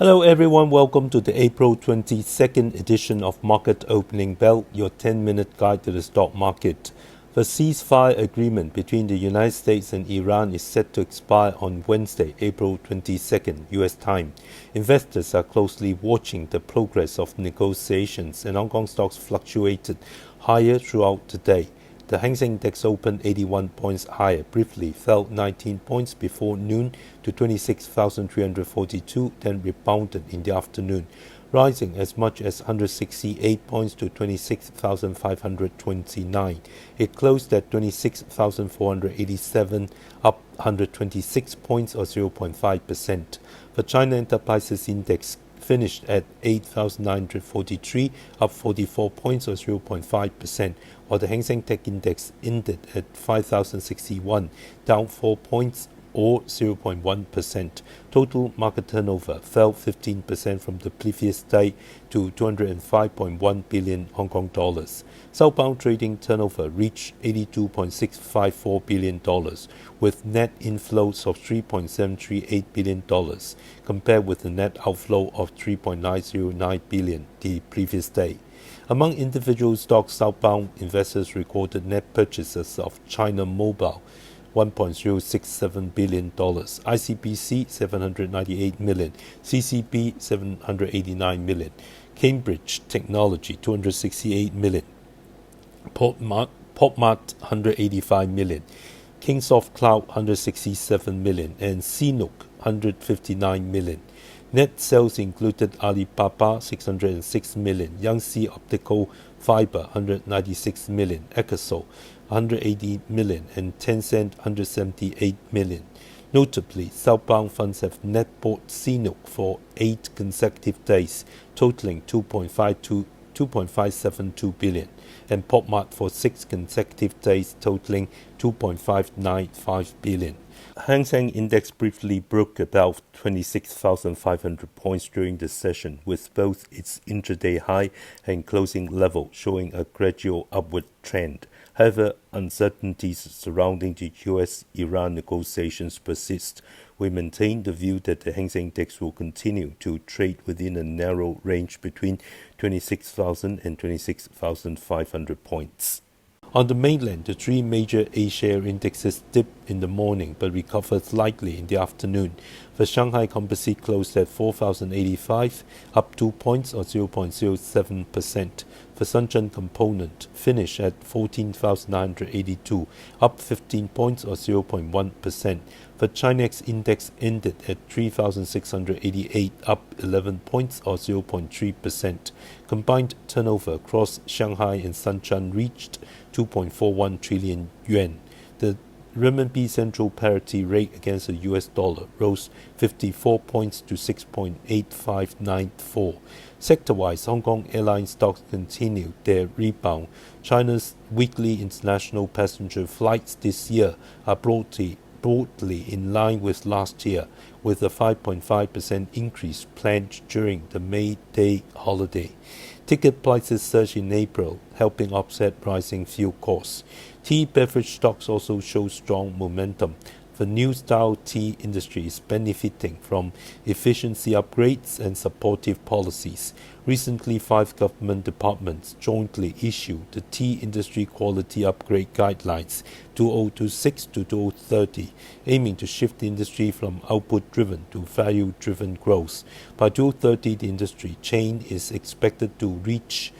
Hello everyone, welcome to the April 22nd edition of Market Opening Bell, your 10-minute guide to the stock market. The ceasefire agreement between the United States and Iran is set to expire on Wednesday, April 22nd, US time. Investors are closely watching the progress of negotiations and Hong Kong stocks fluctuated higher throughout the day. The Seng Index opened 81 points higher, briefly fell 19 points before noon to 26,342, then rebounded in the afternoon, rising as much as 168 points to 26,529. It closed at 26,487, up 126 points or 0.5%. The China Enterprises Index finished at 8,943, up 44 points or 0.5%, while the Hang Seng Tech Index ended at 5,061, down 4 points or 0.1%. Total market turnover fell 15% from the previous day to 205.1 billion Hong Kong dollars. Southbound trading turnover reached 82.654 billion dollars, with net inflows of 3.738 billion dollars, compared with the net outflow of 3.909 billion the previous day. Among individual stocks, Southbound investors recorded net purchases of China Mobile, $1.067 billion, ICBC $798 million, CCB $789 million, Cambridge Technology $268 million, Popmart $185 million, Kingsoft Cloud $167 million, and CNOOC $159 million. Net sales included Alibaba $606 million, Yangtze Optical Fiber $196 million, Ecosol $180 million, and Tencent $178 million. Notably, Southbound funds have net bought CNOOC for 8 consecutive days, totaling $2.572 billion, and Popmart for 6 consecutive days, totaling $2.595 billion. Hang Seng Index briefly broke above 26,500 points during the session, with both its intraday high and closing level showing a gradual upward trend. However, uncertainties surrounding the US-Iran negotiations persist. We maintain the view that the Hang Seng Index will continue to trade within a narrow range between 26,000 and 26,500 points. On the mainland, the 3 major A-share indexes dipped in the morning but recovered slightly in the afternoon. The Shanghai Composite closed at 4,085, up 2 points or 0.07%. The Shenzhen Component finished at 14,982, up 15 points or 0.1%. The Chinex Index ended at 3,688, up 11 points or 0.3%. Combined turnover across Shanghai and Shenzhen reached 2.41 trillion yuan. The renminbi central parity rate against the US dollar rose 54 points to 6.8594. Sector-wise, Hong Kong Airline stocks continued their rebound. China's weekly international passenger flights this year are broadly in line with last year, with a 5.5% increase planned during the May Day holiday. Ticket prices surged in April, helping offset rising fuel costs. Tea beverage stocks also show strong momentum. The new style tea industry is benefiting from efficiency upgrades and supportive policies. Recently, 5 government departments jointly issued the Tea Industry Quality Upgrade Guidelines 2026 to 2030, aiming to shift the industry from output-driven to value-driven growth. By 2030, the industry chain is expected to reach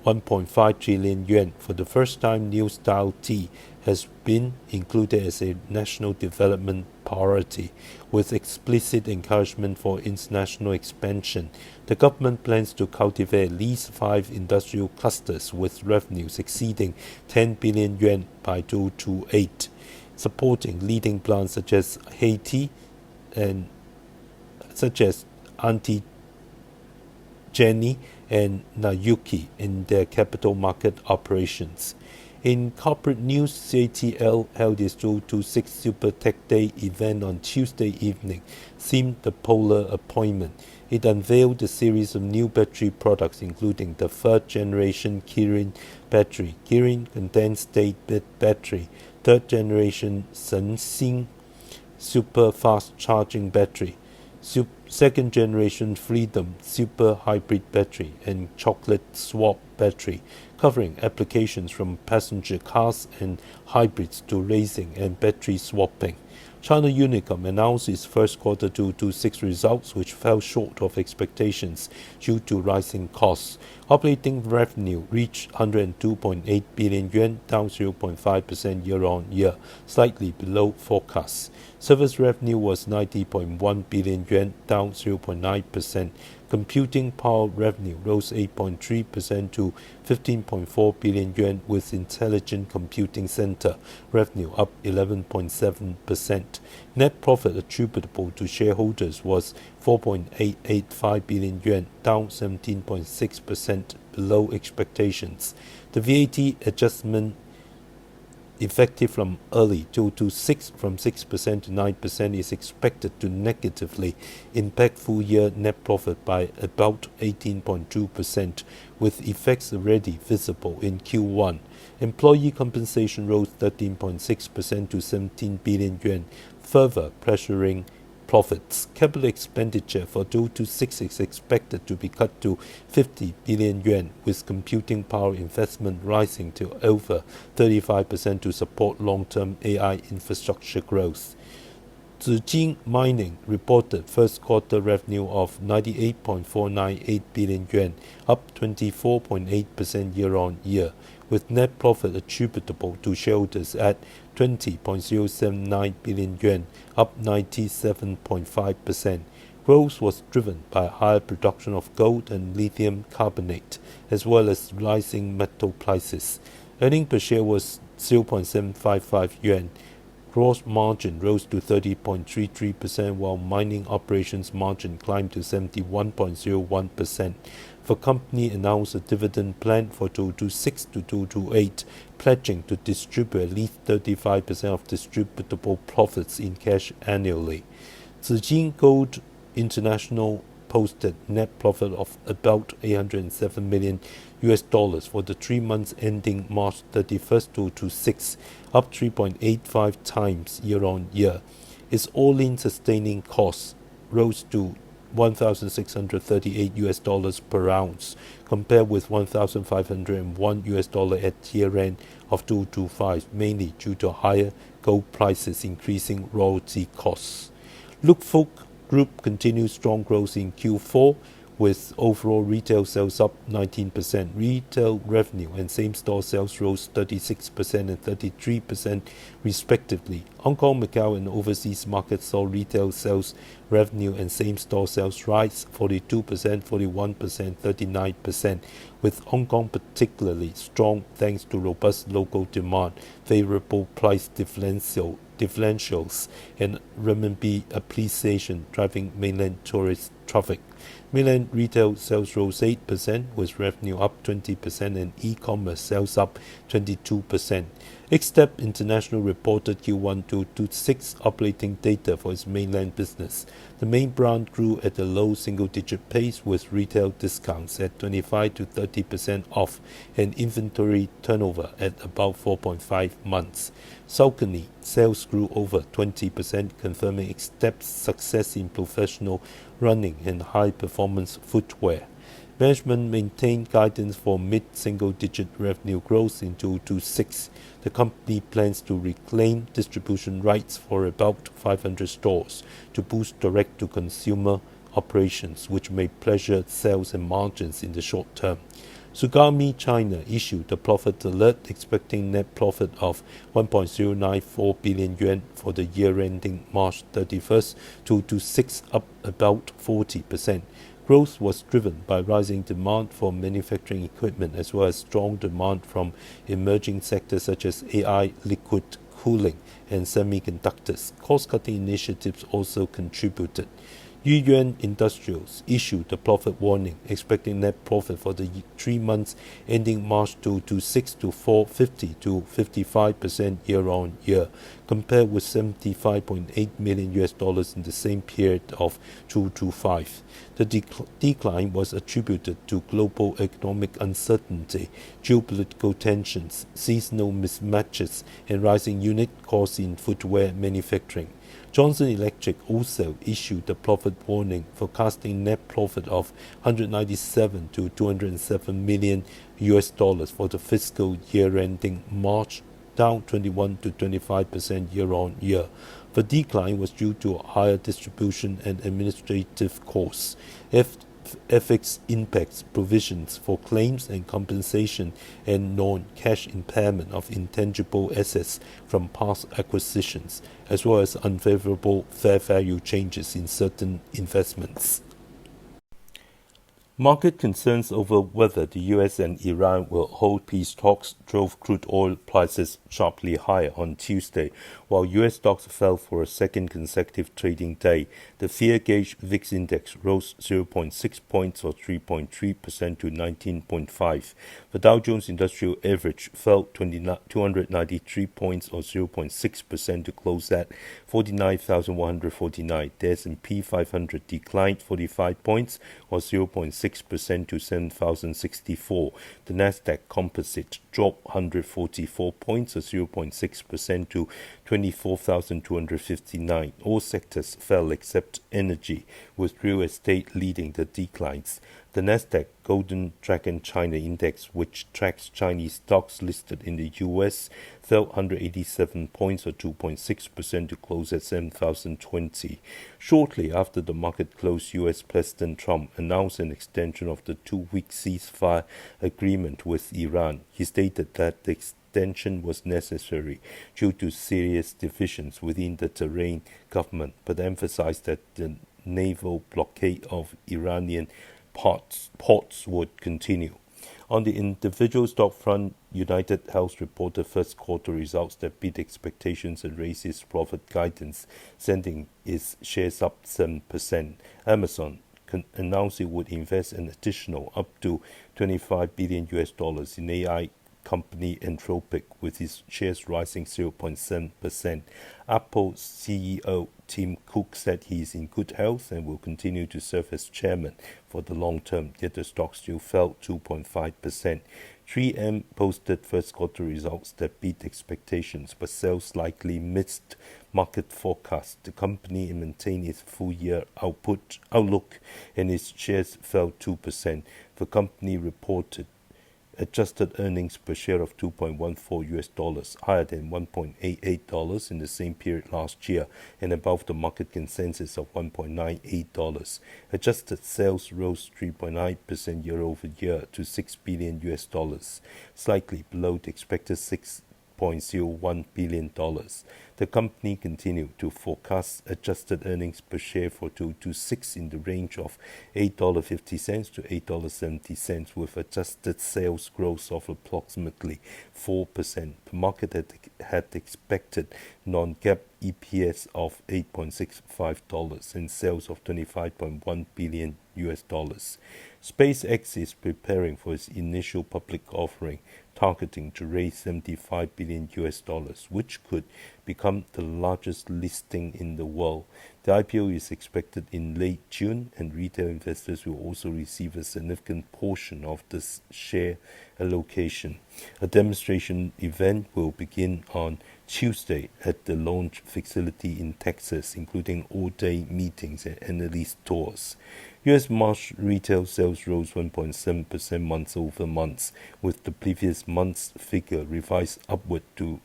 1.5 trillion yuan. For the first time, new style tea has been included as a national development priority, with explicit encouragement for international expansion. The government plans to cultivate at least 5 industrial clusters with revenues exceeding 10 billion yuan by 2028, supporting leading plants such as Haiti and Auntie Jenny and Nayuki in their capital market operations. In corporate news, CATL held its 2026 Super Tech Day event on Tuesday evening, themed the Polar Appointment. It unveiled a series of new battery products, including the 3rd generation Kirin battery, Kirin condensed state battery, 3rd generation Seng Super fast charging battery, second generation Freedom Super Hybrid Battery and Chocolate Swap Battery, covering applications from passenger cars and hybrids to racing and battery swapping. China Unicom announced its first quarter 2026 results, which fell short of expectations due to rising costs. Operating revenue reached 102.8 billion yuan, down 0.5% year-on-year, slightly below forecasts. Service revenue was 90.1 billion yuan, down 0.9%. Computing power revenue rose 8.3% to 15.4 billion yuan, with Intelligent Computing Center revenue up 11.7%. Net profit attributable to shareholders was 4.885 billion yuan, down 17.6% below expectations. The VAT adjustment effective from early 2026 from 6% to 9% is expected to negatively impact full-year net profit by about 18.2%, with effects already visible in Q1. Employee compensation rose 13.6% to 17 billion yuan, further pressuring profits. Capital expenditure for 2026 is expected to be cut to 50 billion yuan, with computing power investment rising to over 35% to support long-term AI infrastructure growth. Zijin Mining reported first quarter revenue of 98.498 billion yuan, up 24.8% year-on-year, with net profit attributable to shareholders at 20.079 billion yuan, up 97.5%. Growth was driven by higher production of gold and lithium carbonate, as well as rising metal prices. Earnings per share was 0.755 yuan. Gross margin rose to 30.33%, while mining operations margin climbed to 71.01%. The company announced a dividend plan for 2026 to 2028, pledging to distribute at least 35% of distributable profits in cash annually. Zijin Gold International posted net profit of about $807 million for the 3 months ending March 31st, 2026, up 3.85 times year-on-year. Its all-in sustaining costs rose to $1,638 per ounce, compared with $1,501 at year-end of 2025, mainly due to higher gold prices increasing royalty costs. Luk Fook Group continued strong growth in Q4, with overall retail sales up 19%. Retail revenue and same-store sales rose 36% and 33% respectively. Hong Kong, Macau, and overseas markets saw retail sales revenue and same-store sales rise 42%, 41%, 39%, with Hong Kong particularly strong thanks to robust local demand, favorable price differentials, and renminbi appreciation driving mainland tourist traffic. Mainland retail sales rose 8%, with revenue up 20% and e-commerce sales up 22%. Xtep International reported Q1 2026 operating data for its mainland business. The main brand grew at a low single-digit pace, with retail discounts at 25 to 30% off and inventory turnover at about 4.5 months. Saucony sales grew over 20%, confirming Xtep's success in professional running and high-performance footwear. Management maintained guidance for mid-single-digit revenue growth in 2026. The company plans to reclaim distribution rights for about 500 stores to boost direct-to-consumer operations, which may pressure sales and margins in the short term. Sugami China issued a profit alert, expecting net profit of 1.094 billion yuan for the year ending March 31st, 2026, up about 40%. Growth was driven by rising demand for manufacturing equipment, as well as strong demand from emerging sectors such as AI, liquid cooling, and semiconductors. Cost-cutting initiatives also contributed. Yuyuan Industrials issued a profit warning, expecting net profit for the 3 months ending March 2026 to fall 50 to 55% year-on-year, compared with $75.8 million in the same period of 2025. The decline was attributed to global economic uncertainty, geopolitical tensions, seasonal mismatches, and rising unit costs in footwear manufacturing. Johnson Electric also issued a profit warning, forecasting net profit of 197 to 207 million US dollars for the fiscal year ending March, down 21 to 25% year-on-year. The decline was due to higher distribution and administrative costs, FX impacts, provisions for claims and compensation, and non-cash impairment of intangible assets from past acquisitions, as well as unfavorable fair value changes in certain investments. Market concerns over whether the US and Iran will hold peace talks drove crude oil prices sharply higher on Tuesday, while US stocks fell for a second consecutive trading day. The fear gauge VIX index rose 0.6 points or 3.3% to 19.5. The Dow Jones Industrial Average fell 293 points or 0.6% to close at 49,149. The S&P 500 declined 45 points or 0.6% to 7,064. The Nasdaq Composite dropped 144 points or 0.6% to 24,259. All sectors fell except energy, with real estate leading the declines. The Nasdaq Golden Dragon China Index, which tracks Chinese stocks listed in the U.S., fell 187 points or 2.6% to close at 7,020. Shortly after the market closed, U.S. President Trump announced an extension of the 2-week ceasefire agreement with Iran. He stated that the extension was necessary due to serious divisions within the Tehran government, but emphasized that the naval blockade of Iranian ports would continue. On the individual stock front, United Health reported first quarter results that beat expectations and raised its profit guidance, sending its shares up 7%. Amazon announced it would invest an additional up to $25 billion in AI company Anthropic, with its shares rising 0.7%. Apple CEO Tim Cook said he is in good health and will continue to serve as chairman for the long term, yet the stock still fell 2.5%. 3M posted first quarter results that beat expectations, but sales slightly missed market forecasts. The company maintained its full-year outlook, and its shares fell 2%. The company reported adjusted earnings per share of $2.14, higher than $1.88 in the same period last year and above the market consensus of $1.98. Adjusted sales rose 3.9% year over year to $6 billion, slightly below the expected $6.01 billion. The company continued to forecast adjusted earnings per share for 2026 in the range of $8.50 to $8.70, with adjusted sales growth of approximately 4%. The market had expected non-GAAP EPS of $8.65 and sales of $25.1 billion. SpaceX is preparing for its initial public offering, targeting to raise $75 billion, which could become the largest listing in the world. The IPO is expected in late June, and retail investors will also receive a significant portion of this share allocation. A demonstration event will begin on Tuesday at the launch facility in Texas, including all-day meetings and analyst tours. U.S. March retail sales rose 1.7% month-over-month, with the previous month's figure revised upward to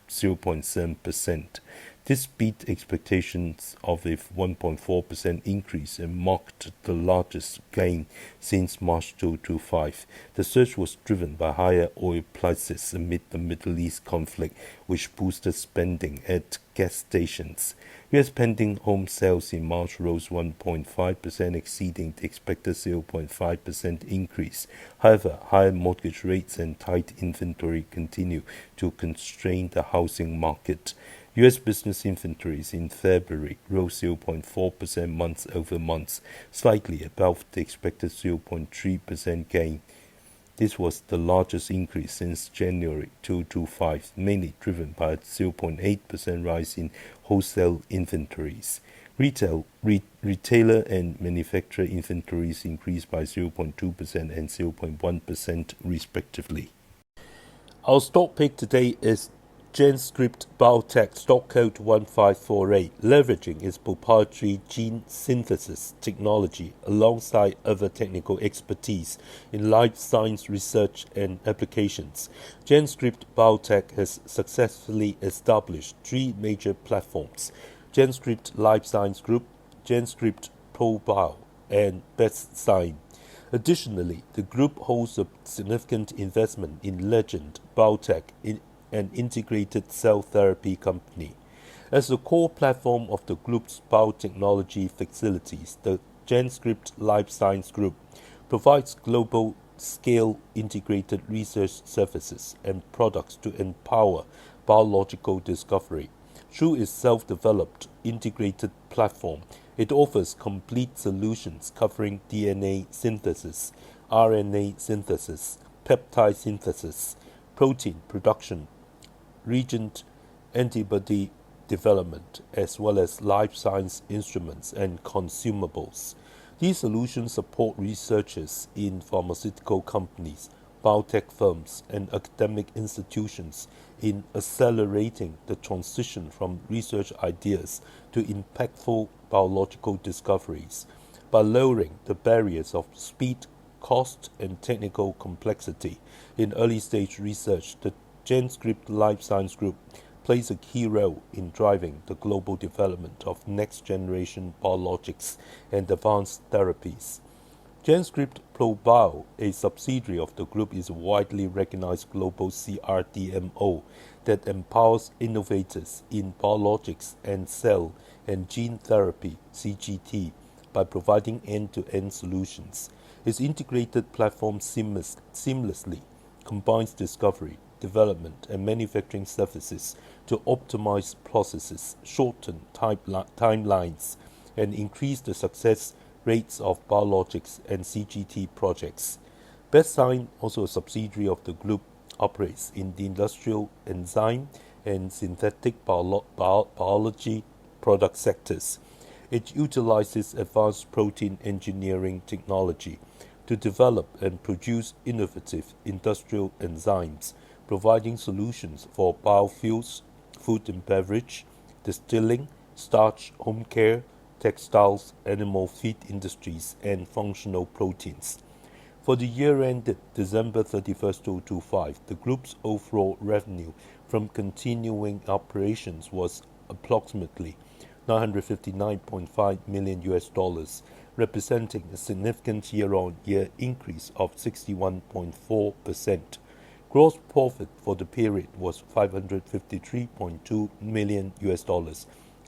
0.7%. This beat expectations of a 1.4% increase and marked the largest gain since March 2025. The surge was driven by higher oil prices amid the Middle East conflict, which boosted spending at gas stations. U.S. pending home sales in March rose 1.5%, exceeding the expected 0.5% increase. However, higher mortgage rates and tight inventory continue to constrain the housing market. U.S. business inventories in February rose 0.4% month-over-month, slightly above the expected 0.3% gain. This was the largest increase since January 2025, mainly driven by a 0.8% rise in wholesale inventories. Retailer and manufacturer inventories increased by 0.2% and 0.1% respectively. Our stock pick today is Genscript Biotech, stock code 1548, leveraging its proprietary gene synthesis technology alongside other technical expertise in life science research and applications. Genscript Biotech has successfully established three major platforms: Genscript Life Science Group, Genscript ProBio, and BestSign. Additionally, the group holds a significant investment in Legend Biotech, an integrated cell therapy company. As the core platform of the group's biotechnology facilities, the Genscript Life Science Group provides global scale integrated research services and products to empower biological discovery. Through its self-developed integrated platform, it offers complete solutions covering DNA synthesis, RNA synthesis, peptide synthesis, protein production, reagent antibody development, as well as life science instruments and consumables. These solutions support researchers in pharmaceutical companies, biotech firms, and academic institutions in accelerating the transition from research ideas to impactful biological discoveries. By lowering the barriers of speed, cost, and technical complexity in early-stage research, the Genscript Life Science Group plays a key role in driving the global development of next-generation biologics and advanced therapies. Genscript ProBio, a subsidiary of the group, is a widely recognized global CRDMO that empowers innovators in biologics and cell and gene therapy (CGT) by providing end-to-end solutions. Its integrated platform seamlessly combines discovery, development, and manufacturing services to optimize processes, shorten timelines, and increase the success rates of biologics and CGT projects. BestSign, also a subsidiary of the group, operates in the industrial enzyme and synthetic biology product sectors. It utilizes advanced protein engineering technology to develop and produce innovative industrial enzymes, providing solutions for biofuels, food and beverage, distilling, starch, home care, textiles, animal feed industries, and functional proteins. For the year ended December 31st, 2025, the group's overall revenue from continuing operations was approximately $959.5 million, representing a significant year-on-year increase of 61.4%. Gross profit for the period was $553.2 million,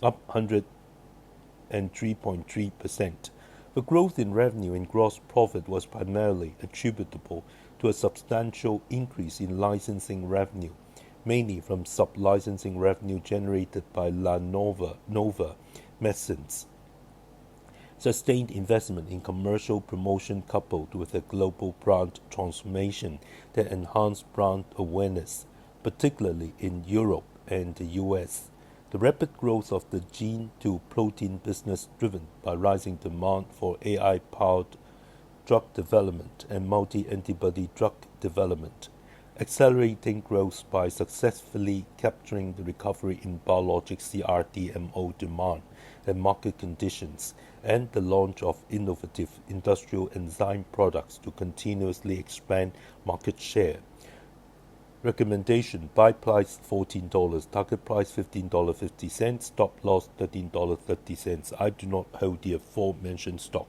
up 103.3%. The growth in revenue and gross profit was primarily attributable to a substantial increase in licensing revenue, mainly from sub-licensing revenue generated by Nova Medicines. Sustained investment in commercial promotion coupled with a global brand transformation that enhanced brand awareness, particularly in Europe and the US. The rapid growth of the gene-to-protein business, driven by rising demand for AI-powered drug development and multi-antibody drug development, accelerating growth by successfully capturing the recovery in biologics CRDMO demand and market conditions, and the launch of innovative industrial enzyme products to continuously expand market share. Recommendation: buy price $14, target price $15.50, stop loss $13.30. I do not hold the aforementioned stock.